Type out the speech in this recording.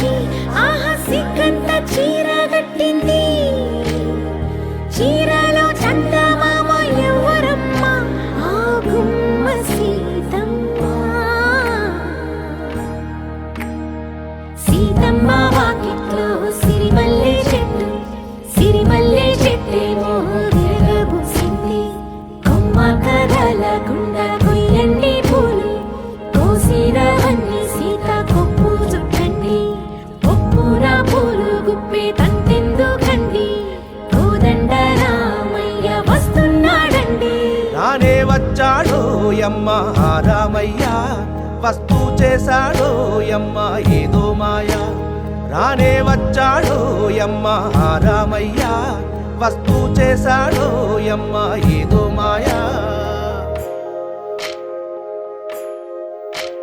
వచ్చి ఆహా సిగ్గంత చీర కట్టింది. చీరలో చందమామ ఎవరమ్మ? ఆ గుమ్మ సీతమ్మ. సీతమ్మ వాకిట్లో సిరిమల్లె చెట్టు, సిరిమల్లె చెట్టేమో తిరగబూసింది. కొమ్మ కదలకుండా కొయ్యండి పూలు, కోసిరవన్నీ సీత కొప్పు చుట్టండి. ఒప్పున పూలు గుప్పే తంతెందుకండి, కోదండ రామయ్య వస్తున్నాడండి. రానే వచ్చాడో యమ్మ రామయ్య, వస్తూ చేశాడో యమ్మ ఏదో మాయా. రానే వచ్చాడో యమ్మ రామయ్య, వస్తూ చేశాడో యమ్మ ఏదో మాయా.